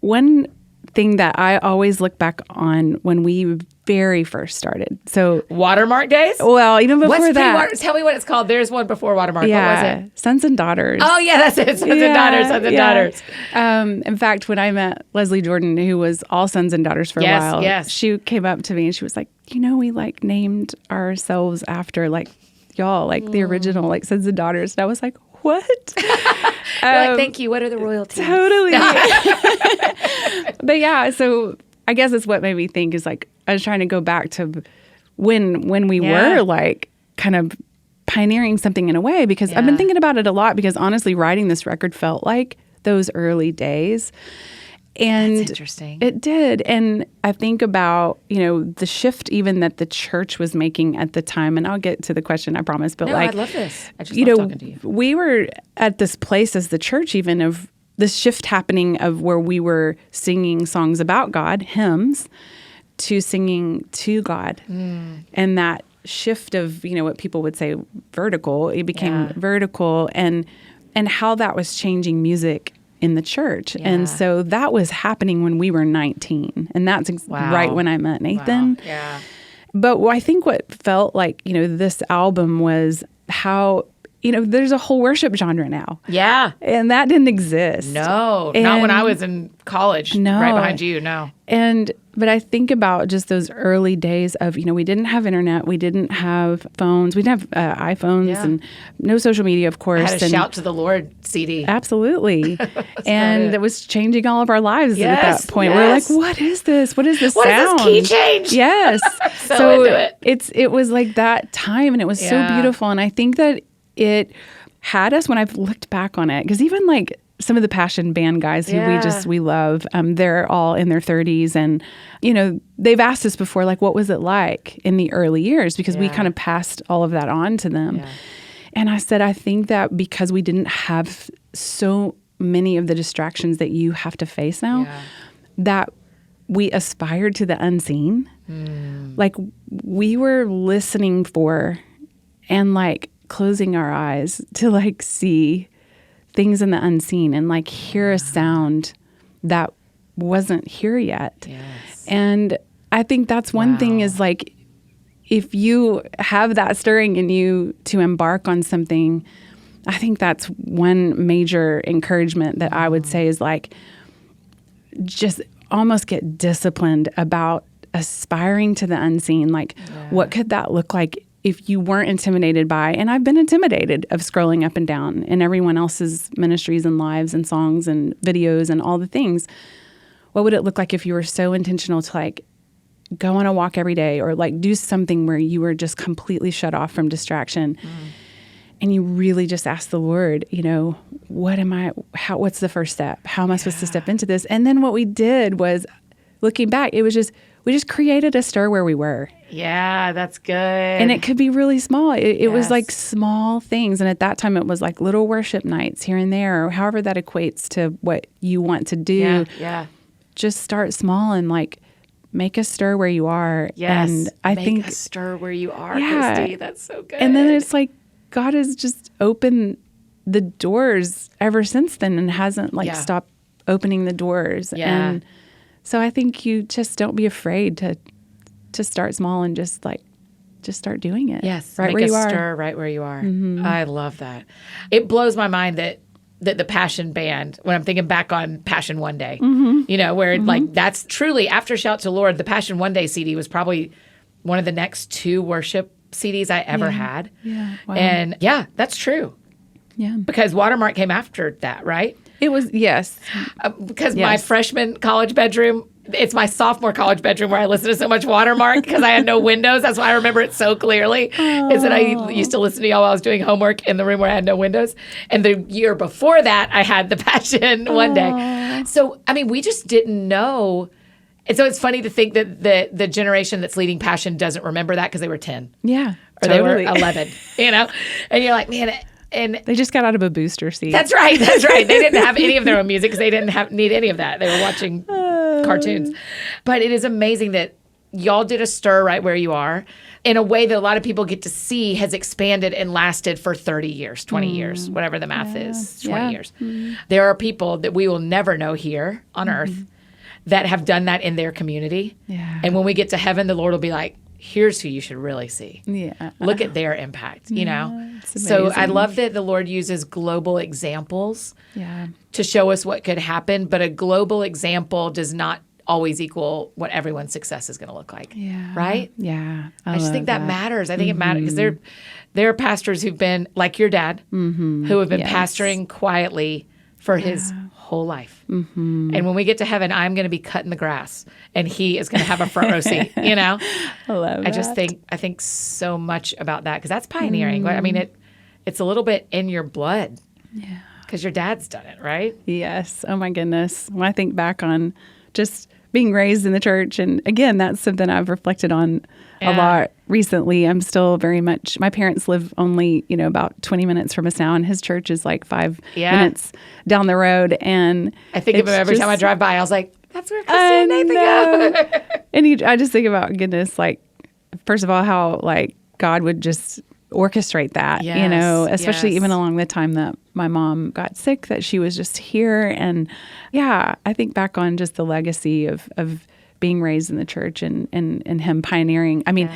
one thing that I always look back on when we very first started. So Watermark days? Well, even before that. Tell me what it's called. There's one before Watermark. Yeah, What was it? Sons and Daughters. Oh, yeah, that's it. Sons and Daughters, Sons and Daughters. In fact, when I met Leslie Jordan, who was all Sons and Daughters for a while, she came up to me and she was like, we like named ourselves after like y'all, like the original, like Sons and Daughters. And I was like, what? You're like, thank you. What are the royalties? Totally. But yeah, so I guess it's what made me think is like, I was trying to go back to when we were like kind of pioneering something in a way, because I've been thinking about it a lot, because honestly, writing this record felt like those early days. And that's interesting. It did. And I think about, the shift even that the church was making at the time. And I'll get to the question, I promise. But I love this. I just love talking to you. We were at this place as the church even of this shift happening of where we were singing songs about God, hymns, to singing to God. And that shift of, what people would say vertical, it became vertical, and how that was changing music in the church. And so that was happening when we were 19. And that's right when I met Nathan. Wow. Yeah. But I think what felt like, this album was how, there's a whole worship genre now. Yeah. And that didn't exist. No, not when I was in college. No. Right behind you, no. But I think about just those early days of, we didn't have internet, we didn't have phones, we didn't have iPhones and no social media, of course. I had a Shout to the Lord CD. Absolutely. And it was changing all of our lives at that point. We're like, what is this? What is this sound? What is this key change? Yes. so into it. It was like that time, and it was so beautiful. And I think that it had us, when I've looked back on it, because even like some of the Passion Band guys who we love, they're all in their 30s, and they've asked us before, like, what was it like in the early years, because we kind of passed all of that on to them. And I said, I think that because we didn't have so many of the distractions that you have to face now, that we aspired to the unseen. Like, we were listening for and like closing our eyes to like see things in the unseen and like hear a sound that wasn't here yet. And I think that's one thing is like, if you have that stirring in you to embark on something, I think that's one major encouragement that I would say is like, just almost get disciplined about aspiring to the unseen. Like, what could that look like if you weren't intimidated by, and I've been intimidated of scrolling up and down in everyone else's ministries and lives and songs and videos and all the things. What would it look like if you were so intentional to like go on a walk every day, or like do something where you were just completely shut off from distraction, and you really just ask the Lord, what's the first step? How am I supposed to step into this? And then what we did was, looking back, it was just, we just created a stir where we were. Yeah, that's good. And it could be really small. It was like small things. And at that time, it was like little worship nights here and there, or however that equates to what you want to do. Just start small and like make a stir where you are. And I think make a stir where you are, Christy. That's so good. And then it's like God has just opened the doors ever since then, and hasn't like stopped opening the doors. And so I think you just don't be afraid to start small and just start doing it. Yes, right make where you a are. stir right where you are. I love that. It blows my mind that the Passion Band, when I'm thinking back on Passion One Day, where like that's truly, after Shout to Lord, the Passion One Day CD was probably one of the next 2 worship CDs I ever had. Wow. And that's true. Because Watermark came after that, right? It was, yes. Because my freshman college bedroom, it's my sophomore college bedroom where I listened to so much Watermark because I had no windows. That's why I remember it so clearly. Is that I used to listen to y'all while I was doing homework in the room where I had no windows. And the year before that, I had the Passion One Day. So, I mean, we just didn't know And so it's funny to think that the generation that's leading Passion doesn't remember that because they were 10. Yeah. Or they were 11, And you're like, man, and they just got out of a booster seat. That's right. They didn't have any of their own music because they didn't need any of that. They were watching cartoons. But it is amazing that y'all did a stir right where you are in a way that a lot of people get to see has expanded and lasted for 30 years, 20 years, whatever the math is, 20 years. There are people that we will never know here on earth that have done that in their community. Yeah. And when we get to heaven, the Lord will be like, here's who you should really see. Yeah. Look at their impact, It's So I amazing. love that the Lord uses global examples Yeah. to show us what could happen, but a global example does not always equal what everyone's success is going to look like. Yeah. Right? Yeah. I just think that matters. I think it matters because there are pastors who've been like your dad, who have been pastoring quietly for his whole life. And when we get to heaven, I'm going to be cutting the grass and he is going to have a front row seat, I love that. I think so much about that because that's pioneering. I mean, it's a little bit in your blood. Yeah. Because your dad's done it, right? Yes. Oh my goodness. When I think back on just being raised in the church, and again, that's something I've reflected on a lot recently. I'm still very much, my parents live only, about 20 minutes from us now, and his church is like 5 minutes down the road. And I think of him every time I drive by. I was like, that's where Christy and Nathan go. And I just think about, goodness, like, first of all, how like God would just orchestrate that, especially even along the time that my mom got sick, that she was just here. And I think back on just the legacy of being raised in the church and him pioneering. I mean,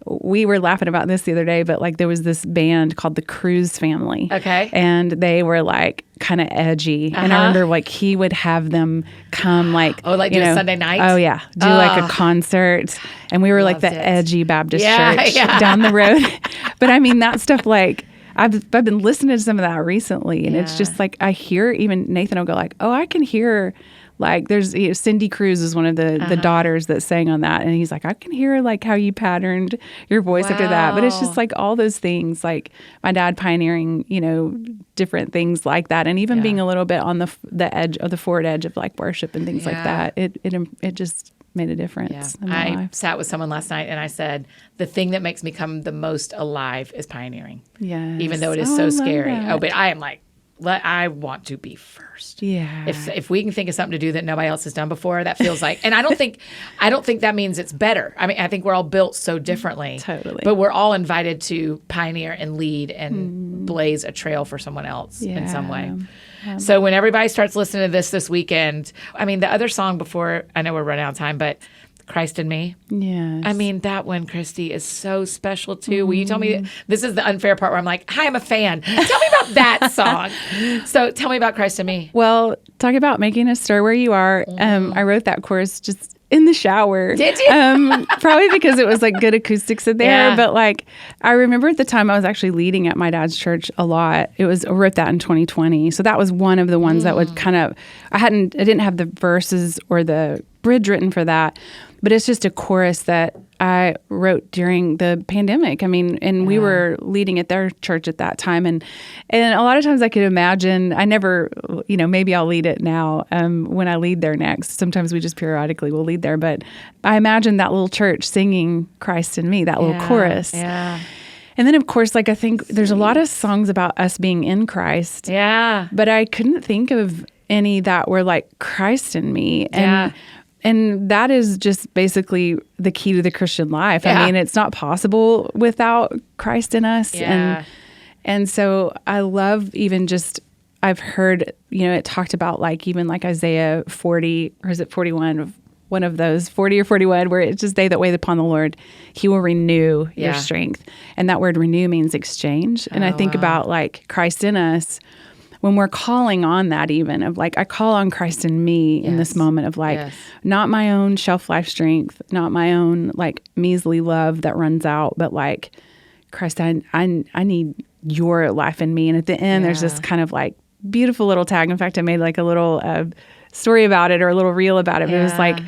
we were laughing about this the other day, but like there was this band called the Cruise Family. Okay. And they were like kind of edgy. And I remember like he would have them come like, do a Sunday night? Oh yeah. Do like a concert. And we were like the edgy Baptist church down the road. But I mean, that stuff, like, I've been listening to some of that recently, and it's just like I hear, even Nathan will go like, oh, I can hear, like, there's Cindy Cruz is one of the daughters that sang on that, and he's like, I can hear like how you patterned your voice after that. But it's just like all those things, like my dad pioneering, different things like that, and even being a little bit on the edge of the forward edge of like worship and things like that. It just made a difference in my life. Sat with someone last night and I said, the thing that makes me come the most alive is pioneering. Yes. Even though it is so scary. But I am like, I want to be first. Yeah. If we can think of something to do that nobody else has done before, that feels like, and I don't think that means it's better. I mean, I think we're all built so differently. Totally. But we're all invited to pioneer and lead and blaze a trail for someone else in some way. So when everybody starts listening to this weekend, I mean, the other song before, I know we're running out of time, but Christ in Me. Yes. I mean, that one, Christy, is so special too. Will you tell me, this is the unfair part where I'm like, hi, I'm a fan. Tell me about that song. So tell me about Christ in Me. Well, talk about making a stir where you are. I wrote that chorus just in the shower. Did you? Probably because it was like good acoustics in there. Yeah. But like, I remember at the time I was actually leading at my dad's church a lot. I wrote that in 2020. So that was one of the ones that would kind of, I didn't have the verses or the bridge written for that. But it's just a chorus that I wrote during the pandemic. I mean, and we were leading at their church at that time. And a lot of times I could imagine, I never, maybe I'll lead it now when I lead there next. Sometimes we just periodically will lead there. But I imagine that little church singing Christ in Me, that little chorus. Yeah. And then, of course, like I think there's a lot of songs about us being in Christ. Yeah. But I couldn't think of any that were like Christ in Me. And that is just basically the key to the Christian life. Yeah. I mean, it's not possible without Christ in us. Yeah. And so I love even just, I've heard, it talked about like even like Isaiah 40, or is it 41? One of those, 40 or 41, where it's just they that wait upon the Lord, He will renew your strength. And that word renew means exchange. And I think about like Christ in us, when we're calling on that, even of like, I call on Christ in me in this moment of like, not my own shelf life strength, not my own like measly love that runs out, but like, Christ, I need your life in me. And at the end, there's this kind of like beautiful little tag. In fact, I made like a little story about it or a little reel about it. But it was like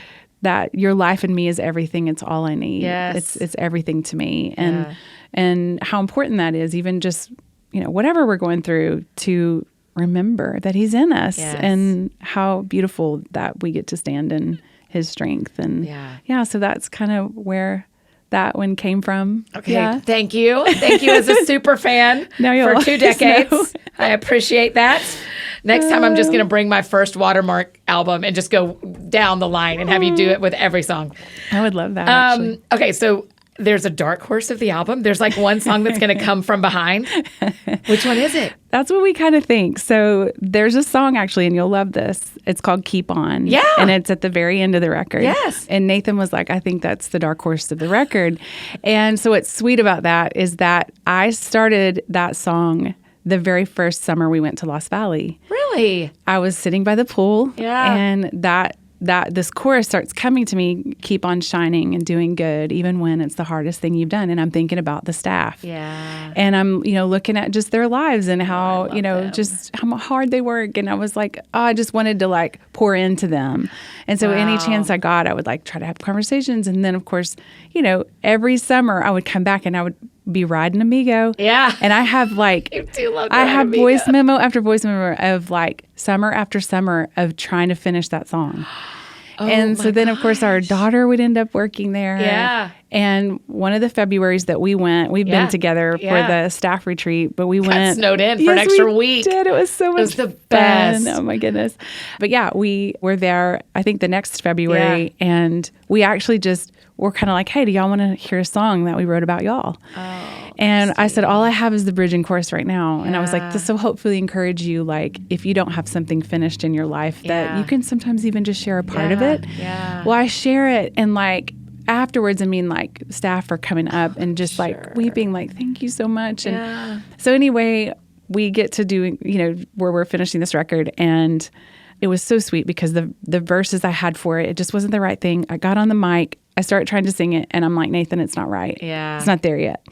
that your life in me is everything. It's all I need. Yes. It's everything to me. And how important that is, even just, whatever we're going through, to remember that he's in us Yes. and how beautiful that we get to stand in his strength. And so that's kind of where that one came from. Okay. Yeah. Thank you. Thank you as a super fan Now you'll for 2 always decades. know. I appreciate that. Next time I'm just going to bring my first Watermark album and just go down the line and have you do it with every song. I would love that. Actually. Okay. So there's a dark horse of the album. There's like one song that's going to come from behind. Which one is it? That's what we kind of think. So there's a song actually, and you'll love this. It's called Keep On. Yeah. And it's at the very end of the record. Yes. And Nathan was like, I think that's the dark horse of the record. And so what's sweet about that is that I started that song the very first summer we went to Lost Valley. Really? I was sitting by the pool. Yeah. And that this chorus starts coming to me, keep on shining and doing good, even when it's the hardest thing you've done. And I'm thinking about the staff. Yeah. And I'm, looking at just their lives and how, them. just how hard they work. And I was like, I just wanted to like pour into them. And so any chance I got, I would like try to have conversations. And then of course, every summer I would come back and I would be riding Amigo. Yeah. And I have like, You do love I to have ride voice Amigo. memo after voice memo of like summer after summer of trying to finish that song. And so then, of course, our daughter would end up working there. Yeah. And one of the Februarys that we went, we've been together for the staff retreat, but we went. Snowed in for an extra we week. Did. It was so much It was the fun. best. Oh, my goodness. But yeah, we were there, I think, the next February. And we actually we're kind of like, hey, do y'all want to hear a song that we wrote about y'all? And I said, all I have is the bridge and chorus right now. And I was like, this will hopefully encourage you, like, if you don't have something finished in your life, that you can sometimes even just share a part of it. Yeah. Well, I share it, and like afterwards, like staff are coming up and just like weeping, like, thank you so much. And so anyway, we get to do, where we're finishing this record, and it was so sweet because the verses I had for it just wasn't the right thing. I got on the mic, I started trying to sing it, and I'm like, Nathan, it's not right. Yeah. It's not there yet.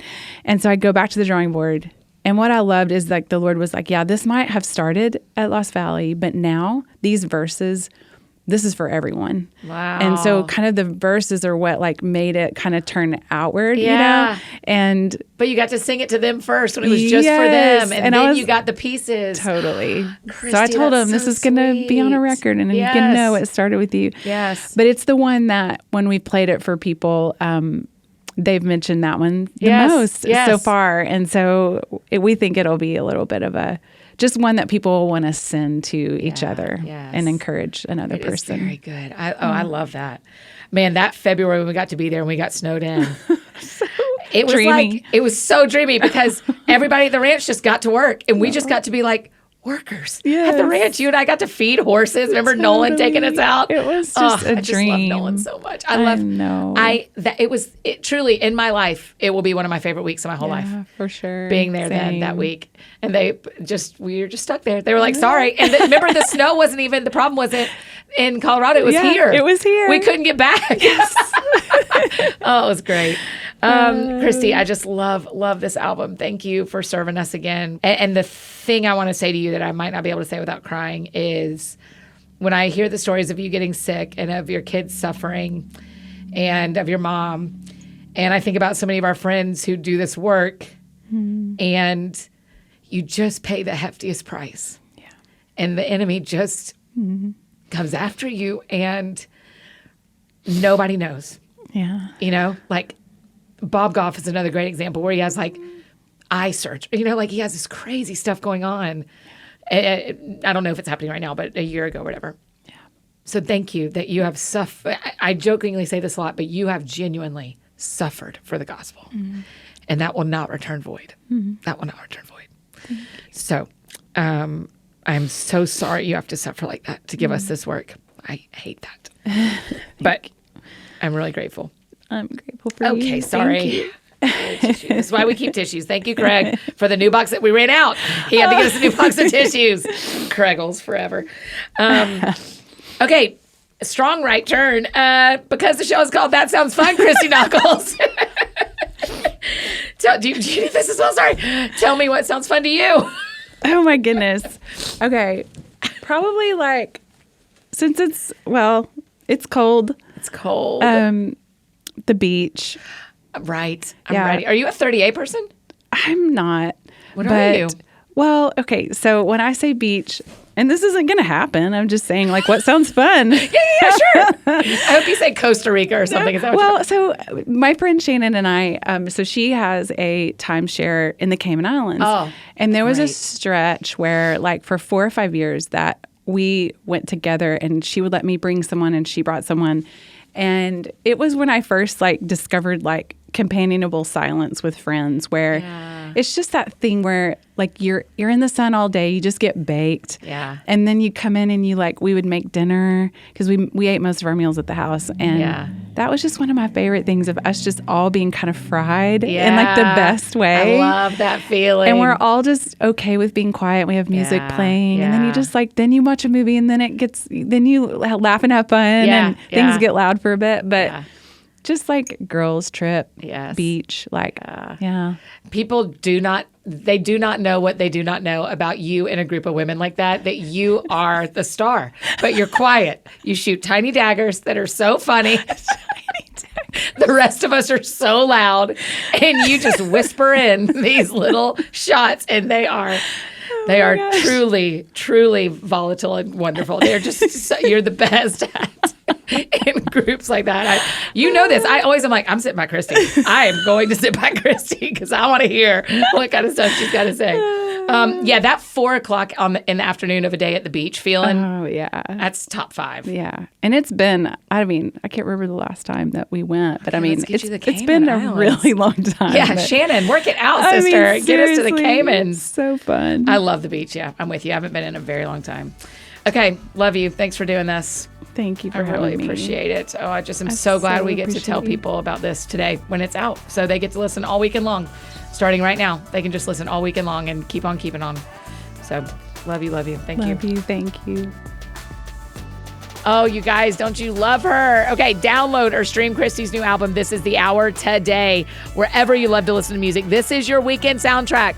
And so I go back to the drawing board. And what I loved is like the Lord was like, yeah, this might have started at Lost Valley, but now these verses, this is for everyone. Wow. And so kind of the verses are what like made it kind of turn outward, And But you got to sing it to them first when it was just for Yes. them. And then you got the pieces. Totally. Christy, so I told that's him this so is going to be on a sweet. record, and you Yes. can know it started with you. Yes. But it's the one that when we played it for people, they've mentioned that one the most so far. And so we think it'll be a little bit of just one that people want to send to each other and encourage another person. It's very good. I love that. Man, that February when we got to be there and we got snowed in. It was dreamy. it was so dreamy because everybody at the ranch just got to work and we just got to be like workers at the ranch. You and I got to feed horses. Remember Nolan taking us out? It was just a I just dream. love Nolan so much. know. It truly in my life, it will be one of my favorite weeks of my whole life. For sure. Being there then Same. that week. And we were just stuck there. They were like, sorry. And remember, the snow wasn't even, the problem wasn't in Colorado. It was here. It was here. We couldn't get back. Oh, it was great. Christy, I just love this album. Thank you for serving us again. And the thing I want to say to you that I might not be able to say without crying is when I hear the stories of you getting sick and of your kids suffering and of your mom, and I think about so many of our friends who do this work and you just pay the heftiest price. Yeah. And the enemy just comes after you and nobody knows. Yeah. Like Bob Goff is another great example where he has like eye surgery, like he has this crazy stuff going on. I don't know if it's happening right now, but a year ago or whatever. Yeah. So thank you that you have suffered. I jokingly say this a lot, but you have genuinely suffered for the gospel. And that will not return void. That will not return void. So I'm so sorry you have to suffer like that to give us this work. I hate that. But I'm really grateful. I'm grateful for you. Okay, sorry. Thank you. This is why we keep tissues. Thank you, Craig, for the new box that we ran out. He had to get us a new box of tissues. Craigles forever. Okay, a strong right turn. Because the show is called That Sounds Fun, Christy Nockels. Do you need this as well? Sorry. Tell me what sounds fun to you. Oh, my goodness. Okay. Probably like, since it's cold. It's cold. The beach. Right. I'm ready. Are you a 38 person? I'm not. What are you? Well, okay. So when I say beach, and this isn't going to happen, I'm just saying, like, what sounds fun? Yeah, sure. I hope you say Costa Rica or something. Is that what so my friend Shannon and I, so she has a timeshare in the Cayman Islands. Oh, and there was a great. stretch where, like, for 4 or 5 years that we went together, and she would let me bring someone and she brought someone. And it was when I first, like, discovered, like, companionable silence with friends, where it's just that thing where, like, you're in the sun all day, you just get baked. Yeah. And then you come in and you, like, we would make dinner because we ate most of our meals at the house. And that was just one of my favorite things, of us just all being kind of fried in, like, the best way. I love that feeling. And we're all just okay with being quiet. We have music playing. And then you just, like, then you watch a movie and then you laugh and have fun and things get loud for a bit. But just like girls trip, beach, like, People do not know what they do not know about you in a group of women like that you are the star, but you're quiet. You shoot tiny daggers that are so funny. The rest of us are so loud, and you just whisper in these little shots, and they are truly, truly volatile and wonderful. They're just you're the best at in groups like that. You know this. I always am like, I'm sitting by Christy. I am going to sit by Christy because I want to hear what kind of stuff she's got to say. That 4 o'clock in the afternoon of a day at the beach feeling. Oh, yeah. That's top 5. Yeah. And it's been, I can't remember the last time that we went, but it's been a really long time. Yeah, Shannon, work it out, sister. Get us to the Caymans. It's so fun. I love the beach. Yeah, I'm with you. I haven't been in a very long time. Okay, love you. Thanks for doing this. Thank you for having me. I really appreciate it. Oh, I just am so glad we get to tell people about this today when it's out. So they get to listen all weekend long. Starting right now, they can just listen all weekend long and keep on keeping on. So love you. Thank you. Love you. Thank you. Oh, you guys, don't you love her? Okay, download or stream Christy's new album, This Is the Hour, today. Wherever you love to listen to music, this is your weekend soundtrack.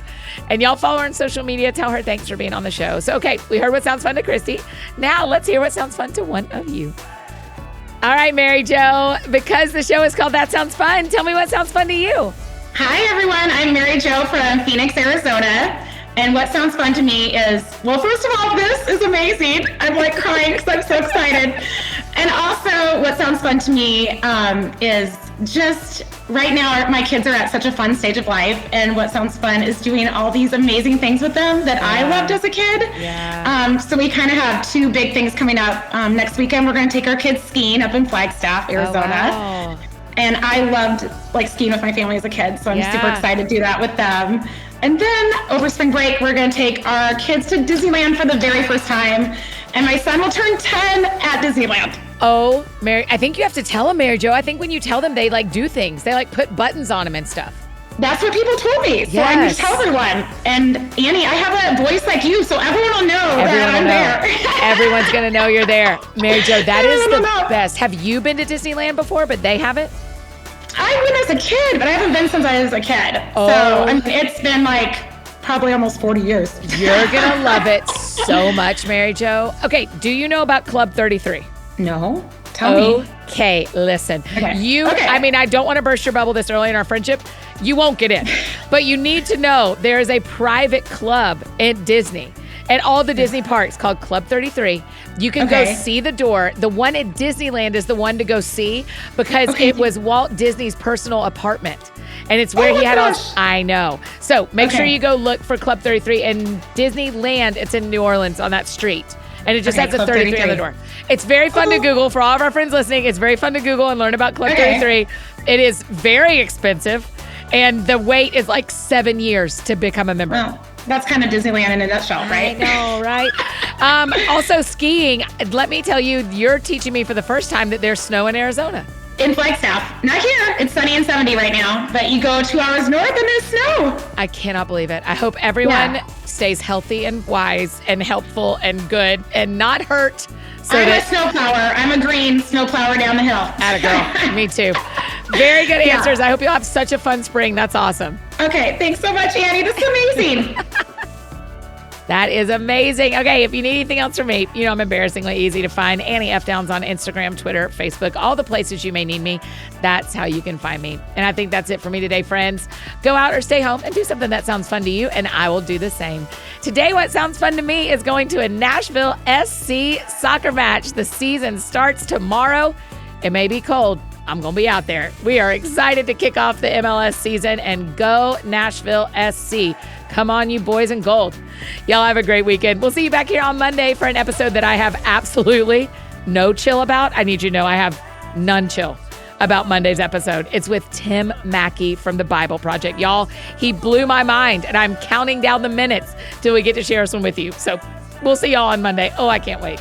And y'all follow her on social media. Tell her thanks for being on the show. So, okay, we heard what sounds fun to Christy. Now let's hear what sounds fun to one of you. All right, Mary Jo, because the show is called That Sounds Fun, tell me what sounds fun to you. Hi, everyone. I'm Mary Jo from Phoenix, Arizona. And what sounds fun to me is, well, first of all, this is amazing. I'm like crying because I'm so excited. And also what sounds fun to me is just right now, my kids are at such a fun stage of life. And what sounds fun is doing all these amazing things with them that I loved as a kid. Yeah. So we kind of have 2 big things coming up. Next weekend, we're going to take our kids skiing up in Flagstaff, Arizona. Oh, wow. And I loved like skiing with my family as a kid. So I'm super excited to do that with them. And then over spring break, we're going to take our kids to Disneyland for the very first time. And my son will turn 10 at Disneyland. Oh, Mary, I think you have to tell them, Mary Jo. I think when you tell them, they like do things. They like put buttons on them and stuff. That's what people told me. So I need to tell everyone. And Annie, I have a voice like you, so everyone will know that I'm there. Everyone's going to know you're there. Mary Jo, that is the best. Have you been to Disneyland before, but they haven't? I went as a kid, but I haven't been since I was a kid. Oh. So it's been like probably almost 40 years. You're going to love it so much, Mary Jo. Okay, do you know about Club 33? No. Tell me. Okay, listen. Okay. I mean, I don't want to burst your bubble this early in our friendship. You won't get in. But you need to know there is a private club at Disney. At all the Disney parks called Club 33. You can go see the door. The one at Disneyland is the one to go see because it was Walt Disney's personal apartment. And it's where he had all. I know. So make sure you go look for Club 33. And Disneyland, it's in New Orleans on that street. And it just has a 33 on the door. It's very fun to Google. For all of our friends listening, it's very fun to Google and learn about Club 33. It is very expensive. And the wait is like 7 years to become a member. Well, that's kind of Disneyland in a nutshell, right? I know, right? Also, skiing. Let me tell you, you're teaching me for the first time that there's snow in Arizona. In Flagstaff. Not here. It's sunny and 70 right now. But you go 2 hours north and there's snow. I cannot believe it. I hope everyone stays healthy and wise and helpful and good and not hurt. I'm a snowplower. I'm a green snowplower down the hill. Atta girl. Me too. Very good answers. I hope you'll have such a fun spring. That's awesome. Okay. Thanks so much, Annie. This is amazing. That is amazing. Okay, if you need anything else from me, you know I'm embarrassingly easy to find. Annie F. Downs on Instagram, Twitter, Facebook, all the places you may need me. That's how you can find me. And I think that's it for me today, friends. Go out or stay home and do something that sounds fun to you, and I will do the same. Today, what sounds fun to me is going to a Nashville SC soccer match. The season starts tomorrow. It may be cold. I'm going to be out there. We are excited to kick off the MLS season, and go Nashville SC. Come on, you boys in gold. Y'all have a great weekend. We'll see you back here on Monday for an episode that I have absolutely no chill about. I need you to know I have none chill about Monday's episode. It's with Tim Mackey from the Bible Project. Y'all, he blew my mind, and I'm counting down the minutes till we get to share this one with you. So we'll see y'all on Monday. Oh, I can't wait.